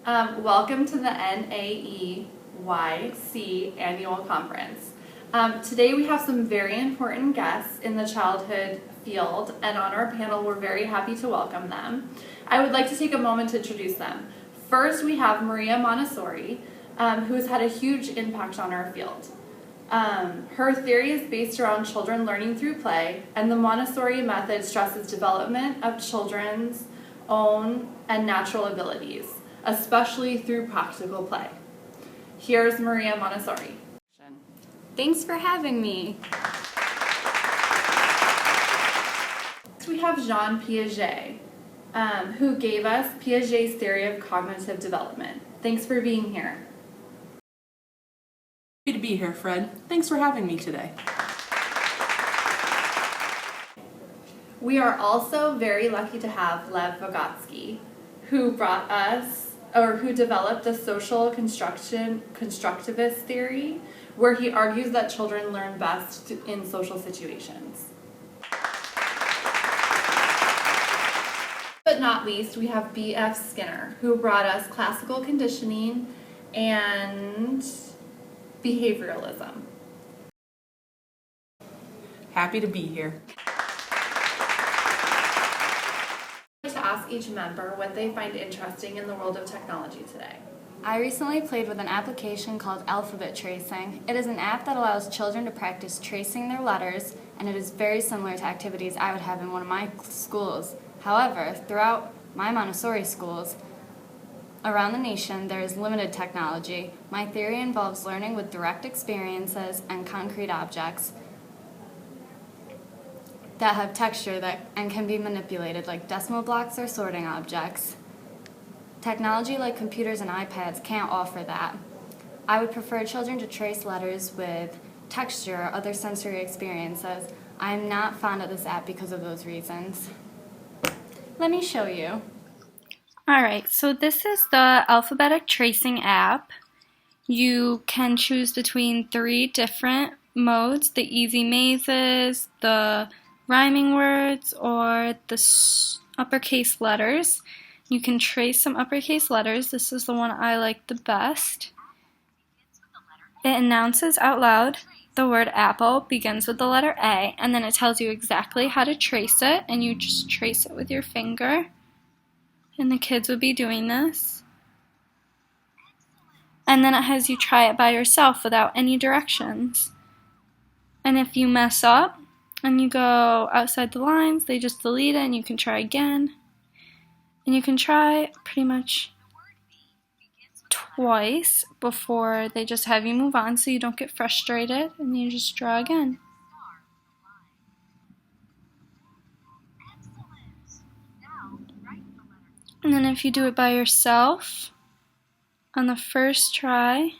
Welcome to the NAEYC Annual Conference. Today we have some very important guests in the childhood field, and on our panel we're very happy to welcome them. I would like to take a moment to introduce them. First, we have Maria Montessori, who has had a huge impact on our field. Her theory is based around children learning through play, and the Montessori method stresses development of children's own and natural abilities, especially through practical play. Here's Maria Montessori. Thanks for having me. Next we have Jean Piaget, who gave us Piaget's theory of cognitive development. Thanks for being here. Happy to be here, Fred. Thanks for having me today. We are also very lucky to have Lev Vygotsky, who developed the social constructivist theory, where he argues that children learn best in social situations. But not least, we have B.F. Skinner, who brought us classical conditioning and behavioralism. Happy to be here. To ask each member what they find interesting in the world of technology today. I recently played with an application called alphabet tracing. It is an app that allows children to practice tracing their letters, and it is very similar to activities I would have in one of my schools. However, throughout my Montessori schools around the nation, there is limited technology. My theory involves learning with direct experiences and concrete objects that have texture and can be manipulated, like decimal blocks or sorting objects. Technology like computers and iPads can't offer that. I would prefer children to trace letters with texture or other sensory experiences. I am not fond of this app because of those reasons. Let me show you. Alright, so this is the alphabetic tracing app. You can choose between 3 different modes: the easy mazes, the rhyming words, or the uppercase letters. You can trace some uppercase letters. This is the one I like the best. It announces out loud the word apple begins with the letter A, and then it tells you exactly how to trace it, and you just trace it with your finger. And the kids would be doing this. And then it has you try it by yourself without any directions. And if you mess up and you go outside the lines, they just delete it and you can try again. And you can try pretty much twice before they just have you move on, so you don't get frustrated, and you just draw again. And then if you do it by yourself, on the first try,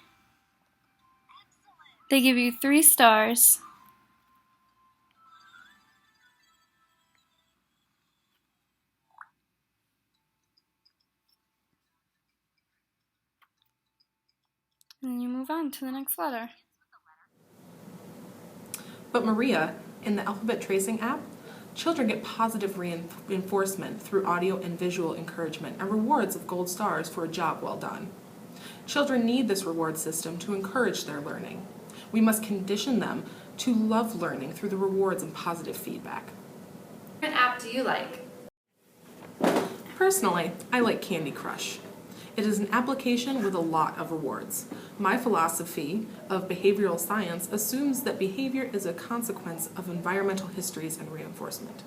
they give you 3 stars. And then you move on to the next letter. But Maria, in the alphabet tracing app, children get positive reinforcement through audio and visual encouragement and rewards of gold stars for a job well done. Children need this reward system to encourage their learning. We must condition them to love learning through the rewards and positive feedback. What app do you like? Personally, I like Candy Crush. It is an application with a lot of rewards. My philosophy of behavioral science assumes that behavior is a consequence of environmental histories and reinforcement.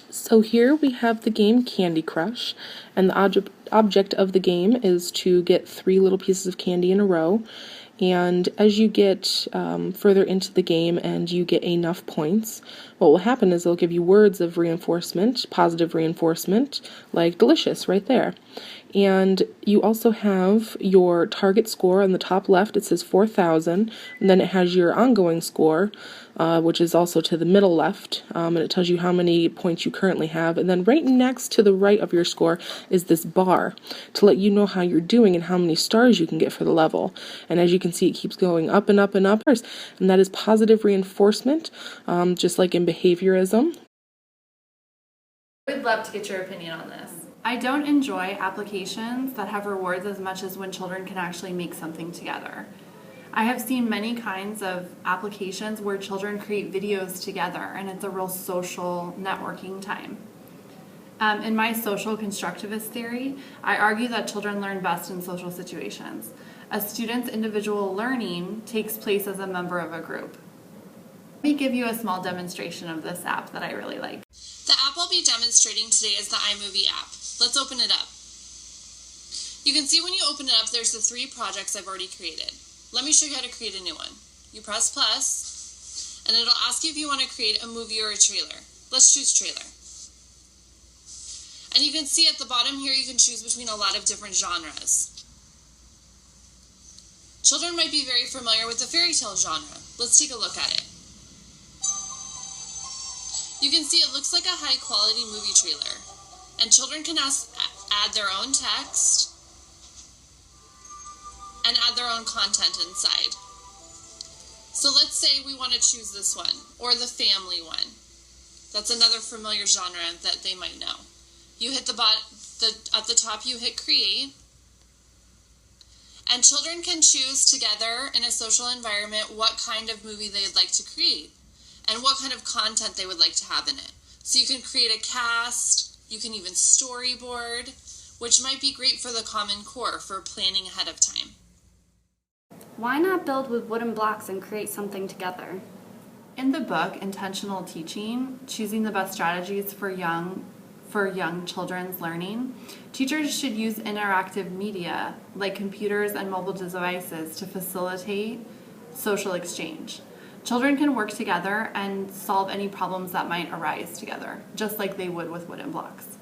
So here we have the game Candy Crush, and the object of the game is to get 3 little pieces of candy in a row. And as you get further into the game and you get enough points, what will happen is they'll give you words of reinforcement, positive reinforcement, like delicious right there. And you also have your target score on the top left. It says 4,000, and then it has your ongoing score, which is also to the middle left, and it tells you how many points you currently have. And then right next to the right of your score is this bar to let you know how you're doing and how many stars you can get for the level. And as you can see, it keeps going up and up and up, and that is positive reinforcement, just like in behaviorism. I would love to get your opinion on this. I don't enjoy applications that have rewards as much as when children can actually make something together. I have seen many kinds of applications where children create videos together and it's a real social networking time. In my social constructivist theory, I argue that children learn best in social situations. A student's individual learning takes place as a member of a group. Let me give you a small demonstration of this app that I really like. The app I'll be demonstrating today is the iMovie app. Let's open it up. You can see when you open it up, there's the 3 projects I've already created. Let me show you how to create a new one. You press plus, and it'll ask you if you want to create a movie or a trailer. Let's choose trailer. And you can see at the bottom here, you can choose between a lot of different genres. Children might be very familiar with the fairy tale genre. Let's take a look at it. You can see it looks like a high quality movie trailer. And children can add their own text and add their own content inside. So let's say we want to choose this one, or the family one. That's another familiar genre that they might know. You hit at the top you hit create, and children can choose together in a social environment what kind of movie they'd like to create and what kind of content they would like to have in it. So you can create a cast, you can even storyboard, which might be great for the Common Core for planning ahead of time. Why not build with wooden blocks and create something together? In the book, Intentional Teaching, Choosing the Best Strategies for Young Children's Learning, teachers should use interactive media like computers and mobile devices to facilitate social exchange. Children can work together and solve any problems that might arise together, just like they would with wooden blocks.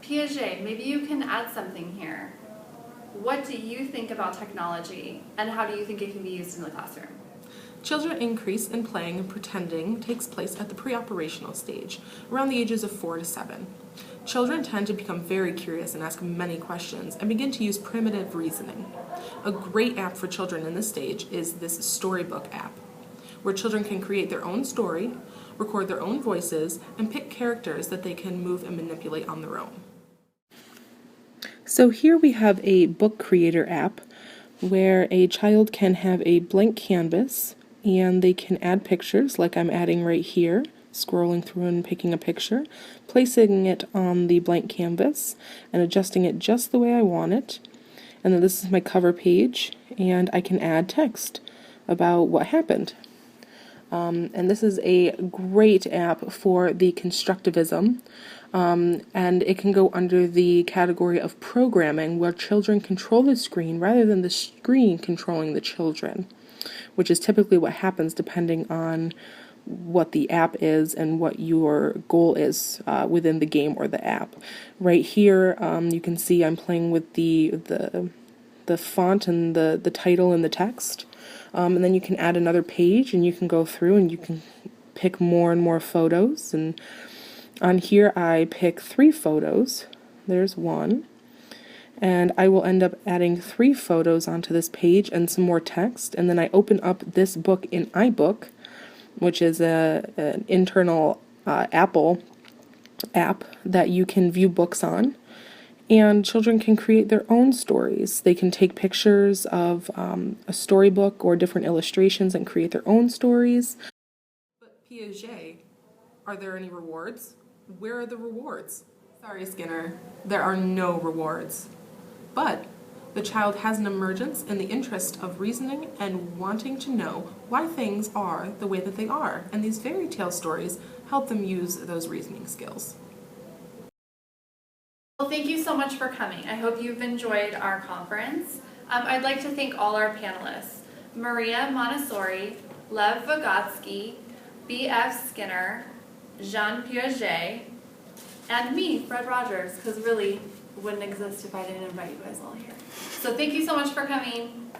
Piaget, maybe you can add something here. What do you think about technology, and how do you think it can be used in the classroom? Children increase in playing and pretending takes place at the pre-operational stage, around the ages of 4 to 7. Children tend to become very curious and ask many questions and begin to use primitive reasoning. A great app for children in this stage is this storybook app, where children can create their own story, record their own voices, and pick characters that they can move and manipulate on their own. So here we have a book creator app where a child can have a blank canvas and they can add pictures like I'm adding right here, scrolling through and picking a picture, placing it on the blank canvas and adjusting it just the way I want it. And then this is my cover page, and I can add text about what happened. And this is a great app for the constructivism, and it can go under the category of programming, where children control the screen rather than the screen controlling the children, which is typically what happens depending on what the app is and what your goal is within the game or the app. Right here, you can see I'm playing with the font and the title and the text. And then you can add another page and you can go through and you can pick more and more photos. And on here I pick 3 photos. There's one. And I will end up adding 3 photos onto this page and some more text. And then I open up this book in iBook, which is an internal Apple app that you can view books on. And children can create their own stories. They can take pictures of a storybook or different illustrations and create their own stories. But Piaget, are there any rewards? Where are the rewards? Sorry, Skinner, there are no rewards. But the child has an emergence in the interest of reasoning and wanting to know why things are the way that they are. And these fairy tale stories help them use those reasoning skills. Well, thank you so much for coming. I hope you've enjoyed our conference. I'd like to thank all our panelists: Maria Montessori, Lev Vygotsky, B.F. Skinner, Jean Piaget, and me, Fred Rogers, because really it wouldn't exist if I didn't invite you guys all here. So thank you so much for coming.